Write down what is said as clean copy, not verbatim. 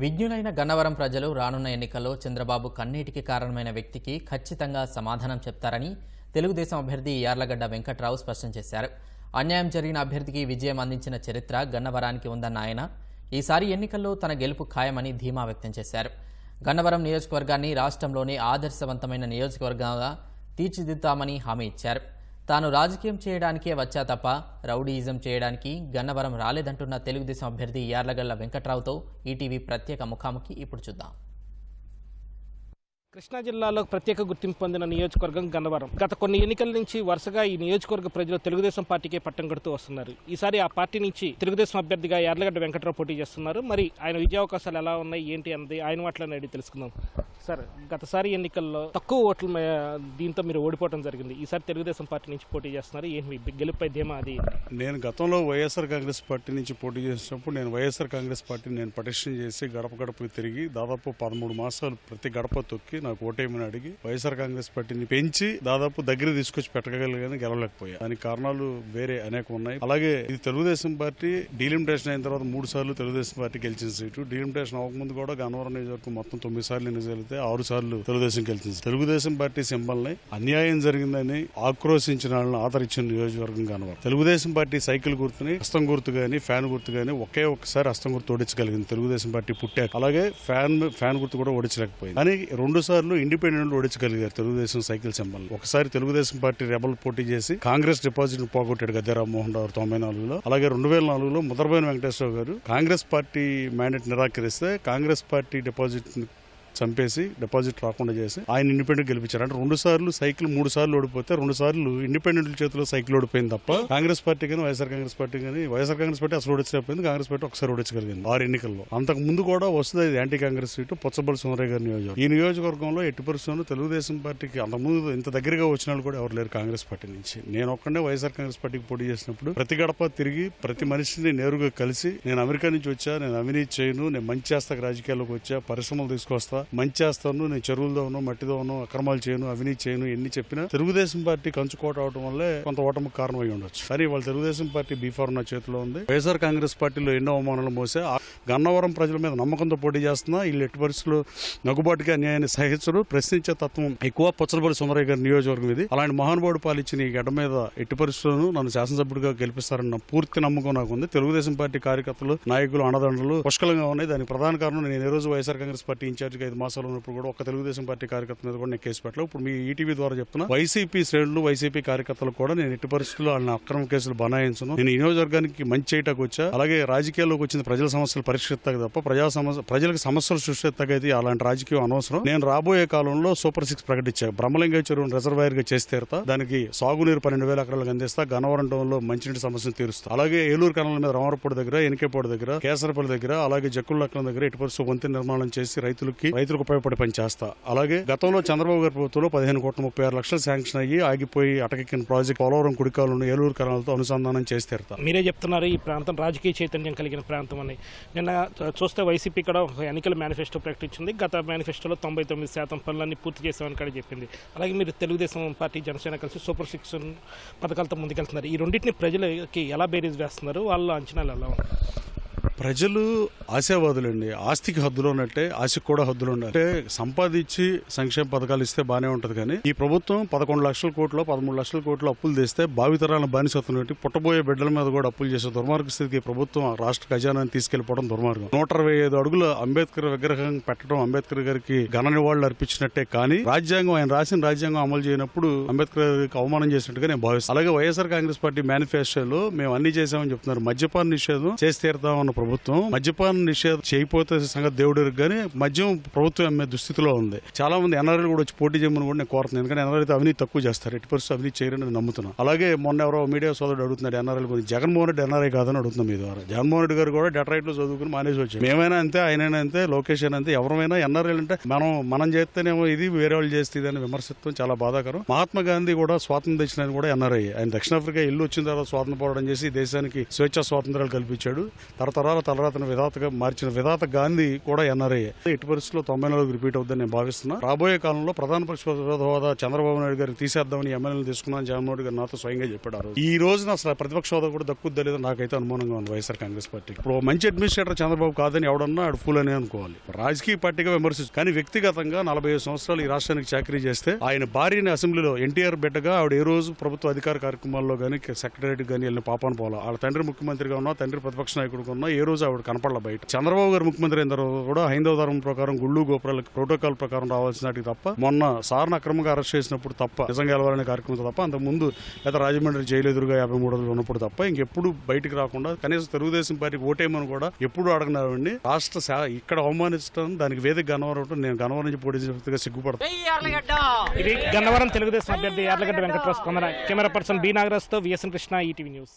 విజ్ఞులైన గన్నవరం ప్రజలు రానున్న ఎన్నికల్లో చంద్రబాబు కన్నీటికి కారణమైన వ్యక్తికి ఖచ్చితంగా సమాధానం చెప్తారని తెలుగుదేశం అభ్యర్థి యార్లగడ్డ వెంకట్రావు స్పష్టం చేశారు. అన్యాయం జరిగిన అభ్యర్థికి విజయం అందించిన చరిత్ర గన్నవరానికి ఉందన్న ఆయన ఈసారి ఎన్నికల్లో తన గెలుపు ఖాయమని ధీమా వ్యక్తం చేశారు. గన్నవరం నియోజకవర్గాన్ని రాష్ట్రంలోనే ఆదర్శవంతమైన నియోజకవర్గంగా తీర్చిదిద్దామని హామీ ఇచ్చారు. తాను రాజకీయం చేయడానికే వచ్చా తప్ప రౌడీయిజం చేయడానికి గన్నవరం రాలేదంటున్న తెలుగుదేశం అభ్యర్థి యార్లగడ్డ వెంకట్రావుతో ఈటీవీ ప్రత్యేక ముఖాముఖి ఇప్పుడు చూద్దాం. కృష్ణా జిల్లాలో ప్రత్యేక గుర్తింపు పొందిన నియోజకవర్గం గన్నవరం. గత కొన్ని ఎన్నికల నుంచి వరుసగా ఈ నియోజకవర్గ ప్రజలు తెలుగుదేశం పార్టీకే పట్టం కడుతూ వస్తున్నారు. ఈసారి ఆ పార్టీ నుంచి తెలుగుదేశం అభ్యర్థిగా యార్లగడ్డ వెంకట్రావు పోటీ చేస్తున్నారు. మరి ఆయన విజయావకాశాలు ఎలా ఉన్నాయి ఏంటి అన్నది ఆయన మాటలను అడిగి తెలుసుకుందాం. సార్, గతసారి ఎన్నికల్లో తక్కువ ఓట్ల దీంతో మీరు ఓడిపోవడం జరిగింది. ఈసారి తెలుగుదేశం పార్టీ నుంచి పోటీ చేస్తున్నారు. ఏంటి గెలుపై ధీమా అది? నేను గతంలో వైఎస్ఆర్ కాంగ్రెస్ పార్టీ నుంచి పోటీ చేసినప్పుడు నేను వైఎస్ఆర్ కాంగ్రెస్ పార్టీని నేను పటిషన్ చేసి గడప గడపకు తిరిగి దాదాపు 13 మాసాలు ప్రతి గడప తొక్కి నాకు ఓటేమని అడిగి వైఎస్ఆర్ కాంగ్రెస్ పార్టీని పెంచి దాదాపు దగ్గర తీసుకొచ్చి పెట్టగలిగాను, గెలవలేకపోయా. దానికి కారణాలు వేరే అనేక ఉన్నాయి. అలాగే ఇది తెలుగుదేశం పార్టీ డీలిమిటేషన్ అయిన తర్వాత 3 సార్లు తెలుగుదేశం పార్టీ గెలిచిన సీటు. డీలిమిటేషన్ అవ్వకముందు కూడా గన్నవరం నియోజకవర్గం మొత్తం 9 సార్లు ఎన్నికలితే 6 సార్లు తెలుగుదేశం గెలిచింది. తెలుగుదేశం పార్టీ సింబల్ ని అన్యాయం జరిగిందని ఆక్రోశించిన వాళ్ళని ఆదరించిన నియోజకవర్గం గన్నవరం. తెలుగుదేశం పార్టీ సైకిల్ గుర్తుని హస్తం గుర్తు గాని ఫ్యాన్ గుర్తు గాని ఒక్కసారి హస్తం గుర్తు ఓడించగలిగింది తెలుగుదేశం పార్టీ పుట్టాక. అలాగే ఫ్యాన్ గుర్తు కూడా ఓడించలేకపోయింది. కానీ 2 సార్లు ఇండిపెండెంట్ ఓడించగలిగారు తెలుగుదేశం సైకిల్ సింబల్. ఒకసారి తెలుగుదేశం పార్టీ రెబల్ పోటీ చేసి కాంగ్రెస్ డిపాజిట్ పోగొట్టాడు గద్దె రామ్మోహన్ రావు 94లో. అలాగే 2004లో ముద్రబోయిన వెంకటేశ్వర గారు కాంగ్రెస్ పార్టీ మ్యాండేట్ నిరాకరిస్తే కాంగ్రెస్ పార్టీ డిపాజిట్ చంపేసి డిపాజిట్ రాకుండా చేసి ఆయన ఇండిపెండెంట్ గెలిపించారు. అంటే 2 సార్లు సైకిల్ 3 సార్లు ఓడిపోతే 2 సార్లు ఇండిపెండెంట్ చేతిలో సైకిల్ ఓడిపోయింది తప్ప కాంగ్రెస్ పార్టీ కానీ వైఎస్ఆర్ కాంగ్రెస్ పార్టీ అసలు ఓడించలేకపోయింది. కాంగ్రెస్ పార్టీ ఒకసారి ఓడించగలిగింది 6 ఎన్నికల్లో. అంతకు ముందు కూడా వస్తుంది యాంటీ కాంగ్రెస్ సీటు పొచ్చబల్లి సుందరయ్య గారి నియోజకవర్గం. ఈ నియోజకవర్గంలో ఎట్టి పరిస్థితుల్లో తెలుగుదేశం పార్టీకి అంతకుముందు ఇంత దగ్గరగా వచ్చిన వాళ్ళు కూడా ఎవరు లేరు కాంగ్రెస్ పార్టీ నుంచి. నేను ఒక్కడే వైఎస్ఆర్ కాంగ్రెస్ పార్టీకి పోటీ చేసినప్పుడు ప్రతి గడప తిరిగి ప్రతి మనిషిని నేరుగా కలిసి నేను అమెరికా నుంచి వచ్చా, నేను అవినీతి చేయను, నేను మంచి చేస్తా, రాజకీయాల్లోకి వచ్చా, పరిశ్రమలు తీసుకొస్తా, మంచి చేస్తాను, నేను చెరువులదోను మట్టిదోను అక్రమాలు చేయను, అవినీతి చేయను, ఎన్ని చెప్పినా తెలుగుదేశం పార్టీ కంచుకోట అవడం వల్లే కొంత ఓటమికి కారణమై ఉండొచ్చు. కానీ వాళ్ళ తెలుగుదేశం పార్టీ బీఫార్ నా చేతిలో ఉంది. వైఎస్ఆర్ కాంగ్రెస్ పార్టీలో ఎన్నో అవమానాలు మోసే గన్నవరం ప్రజల మీద నమ్మకంతో పోటీ చేస్తున్నా. వీళ్ళు ఎట్టి పరిస్థితుల్లో నగుబాటుగా అన్యాయాన్ని సహించరు, ప్రశ్నించే తత్వం ఎక్కువ. పొచ్చలపల్లి సుందరయ్య గారి నియోజకవర్గం ఇది. అలాంటి మహానుభావుడు పాలిచ్చిన ఈ గడ్డ మీద ఎట్టి పరిస్థితులను నన్ను శాసనసభ్యుడిగా గెలిపిస్తారన్న పూర్తి నమ్మకం నాకు ఉంది. తెలుగుదేశం పార్టీ కార్యకర్తలు, నాయకులు, అండదండలు పుష్కలంగా ఉన్నాయి. దానికి ప్రధాన కారణం నేను ఈ రోజు వైఎస్ఆర్ కాంగ్రెస్ పార్టీ ఇన్ఛార్జిగా 5 మాసాలు ఉన్నప్పుడు కూడా ఒక్క తెలుగుదేశం పార్టీ కార్యకర్త మీద కూడా నేను కేసు పెట్టలేదు. ఇప్పుడు మీ ఈటీవీ ద్వారా చెప్తున్నా, వైసీపీ శ్రేణులు, వైసీపీ కార్యకర్తలు కూడా నేను ఎట్టి పరిస్థితుల్లో వాళ్ళని అక్రమ కేసులు బనాయించను. నేను ఈ నియోజకవర్గానికి మంచి చేయటానికి వచ్చా. అలాగే రాజకీయాల్లోకి వచ్చిన ప్రజల సమస్యలు పరిష్కరిస్తాక తప్ప ప్రజలకు సమస్యలు సృష్టిస్తాకైతే అలాంటి రాజకీయం అనవసరం. నేను రాబోయే కాలంలో సూపర్ 6 ప్రకటించా. బ్రహ్మలింగ చెరువును రిజర్వాయర్ గా చేసి తీరుతా. దానికి సాగునీరు 12,000 ఎకరాలకు అందిస్తా. గన్నవరం టౌన్ లో మంచినీటి సమస్యను తీరుస్తా. అలాగే ఏలూరు కనాల మీద రామరపూడి దగ్గర, ఎనికేపూడి దగ్గర, కేసరపల్లి దగ్గర, అలాగే జక్కులక్కల దగ్గర ఎట్టి పరిస్థితుల్లో వంతెన నిర్మాణం చేసి రైతులకు ఉపయోగపడే పని చేస్తా. అలాగే గతంలో చంద్రబాబు గారి ప్రభుత్వంలో 15,36,00,000 శాంక్షన్ అయ్యి ఆగిపోయి అటకెక్కిన ప్రాజెక్ట్ పోలవరం కుడికాలను ఏలూరు కనాలతో అనుసంధానం చేసి తీరుతాం. మీరే చెప్తున్నారు ఈ ప్రాంతం రాజకీయ చైతన్యం కలిగిన ప్రాంతం అని. నిన్న చూస్తే వైసీపీ కూడా ఎన్నికల మేనిఫెస్టో ప్రకటించింది. గత మేనిఫెస్టోలో 99% పనులన్నీ పూర్తి చేసామని కూడా చెప్పింది. అలాగే మీరు తెలుగుదేశం పార్టీ, జనసేన కలిసి సూపర్ 6 పథకాలతో ముందుకెళ్తున్నారు. ఈ రెండింటిని ప్రజలకి ఎలా బేరీజ్ వేస్తున్నారు? వాళ్ళ అంచనాలు ఎలా ఉన్నాయి? ప్రజలు ఆశావాదులండి. ఆస్తికి హద్దులు ఉన్నట్టే ఆశకు కూడా హద్దులు ఉండాలి. అంటే సంపాదించి సంక్షేమ పథకాలు ఇస్తే బానే ఉంటది. కానీ ఈ ప్రభుత్వం 11 లక్షల కోట్లు 13 లక్షల కోట్లు అప్పులు తెస్తే భావితరాలను బానిసత్వం పెట్టి పుట్టబోయే బిడ్డల మీద కూడా అప్పులు చేసే దుర్మార్గ స్థితికి ప్రభుత్వం రాష్ట్ర ఖజానాన్ని తీసుకెళ్లిపోవడం దుర్మార్గం. 125 అడుగుల అంబేద్కర్ విగ్రహం పెట్టడం అంబేద్కర్ గారికి ఘన నివాళులు అర్పించినట్టే. కానీ ఆయన రాసిన రాజ్యాంగం అమలు చేయనప్పుడు అంబేద్కర్ గారికి అవమానం చేసినట్టుగా నేను భావిస్తాను. అలాగే వైఎస్ఆర్ కాంగ్రెస్ పార్టీ మేనిఫెస్టోలో మేము అన్ని చేశామని చెప్తున్నారు. మద్యపాన నిషేధం చేసి తీరుతామన్న ప్రభుత్వం మద్యపాన నిషేధం చేయకపోతే సంగతి దేవుడు కానీ మద్యం ప్రభుత్వం అమ్మే దుస్థితిలో ఉంది. చాలా మంది ఎన్ఆర్ఐలు కూడా వచ్చి పోటీ చేయమని కూడా నేను కోరుతున్నాను. ఎందుకంటే ఎన్ఆర్ఐ అవినీతి తక్కువ చేస్తారు, ఎట్టి పరిస్థితులు అవినీతి చేయరని నమ్ముతున్నాను. అలాగే మొన్న ఎవరో మీడియా సోదరుడు అడుగుతున్నాడు ఎన్ఆర్ఐల గురించి. జగన్మోహన్ రెడ్డి ఎన్ఆర్ఐ కాదని అడుగుతున్నాం మీ ద్వారా. జగన్మోహన్ రెడ్డి గారు కూడా డెట్రాయిట్ లో చదువుకుని మానేసి వచ్చారు. మేమైనా అంతే, ఆయనైనా అంతే, లోకేష్ అయినా అంతే. ఎవరైనా ఎన్ఆర్ఐలు అంటే మనం చేస్తేనేమో ఇది, వేరే వాళ్ళు చేస్తే ఇది అని విమర్శిస్తాం చాలా బాధాకరం. మహాత్మా గాంధీ కూడా స్వాతంత్రం తెచ్చిన కూడా ఎన్ఆర్ఐ. ఆయన దక్షిణాఫ్రికా ఇల్లు వచ్చిన తర్వాత స్వాతంత్ర పోరాటం చేసి దేశానికి స్వేచ్ఛా స్వాతంత్రాలు కల్పించాడు. తరతరాలు తరాల తలరాతను విధాతగా మార్చిన విధాత గాంధీ కూడా ఎన్ఆర్ఐ. ఎట్టి పరిస్థితుల్లో 94 రిపీట్ అవుతుందని నేను భావిస్తున్నా. రాబోయే కాలంలో ప్రధాన ప్రతిపక్ష హోదా చంద్రబాబు నాయుడు గారికి తీసేద్దామని ఎమ్మెల్యేలు తీసుకున్నాను జగన్మోహన్ రెడ్డి గారు నాతో స్వయంగా చెప్పారు. ఈ రోజున అసలు ప్రతిపక్ష హోదా కూడా దక్కుద్దా లేదో నాకైతే అనుమానంగా ఉంది వైఎస్ఆర్ కాంగ్రెస్ పార్టీ. ఇప్పుడు మంచి అడ్మినిస్ట్రేటర్ చంద్రబాబు కాదని ఎవడన్నా ఆడు ఫూల్ అని అనుకోవాలి. రాజకీయ పార్టీగా విమర్శించు, కానీ వ్యక్తిగతంగా 45 సంవత్సరాలు ఈ రాష్ట్రానికి చాకరీ చేస్తే ఆయన భార్యని అసెంబ్లీలో ఎన్టీఆర్ బిడ్డగా ఆవిడ ఏ రోజు ప్రభుత్వ అధికార కార్యక్రమాల్లో కానీ సెక్రటరీ కానీ వెళ్ళిన పాపాను పోలా. వాళ్ళ తండ్రి ముఖ్యమంత్రిగా ఉన్నా, తండ్రి ప్రతిపక్ష నాయకుడిగా ఉన్నా ఏ రోజు ఆవిడ కనపడల బయట. చంద్రబాబు గారు ముఖ్యమంత్రి అయిన తర్వాత కూడా హైందవ ధర్మం ప్రకారం గుళ్ళు గోపురాలకు ప్రోటోకాల్ ప్రకారం రావాల్సినటికి తప్ప, మొన్న సార్ను అక్రమంగా అరెస్ట్ చేసినప్పుడు తప్ప, నిజంగా గెలవాలనే కార్యక్రమం తప్ప, అంతకు ముందు లేదా రాజమండ్రి జైలు ఎదురుగా 53 రోజులు ఉన్నప్పుడు తప్ప ఇంకెప్పుడు బయటికి రాకుండా కనీసం తెలుగుదేశం పార్టీకి ఓటేయమని కూడా ఎప్పుడు అడగనారండి. రాష్ట్ర ఇక్కడ అవమానించడం, దానికి వేదిక గన్నవరం, నేను గన్నవరం నుంచి పోటీ చేసేందుకు సిగ్గుపడతాను. ఇది గన్నవరం తెలుగుదేశం అభ్యర్థి యార్లగడ్డ వెంకట్రావు స్పందన. కెమెరా పర్సన్ బి నాగరాజ్తో విఎస్ఎన్ కృష్ణ, ఈటీవీ న్యూస్.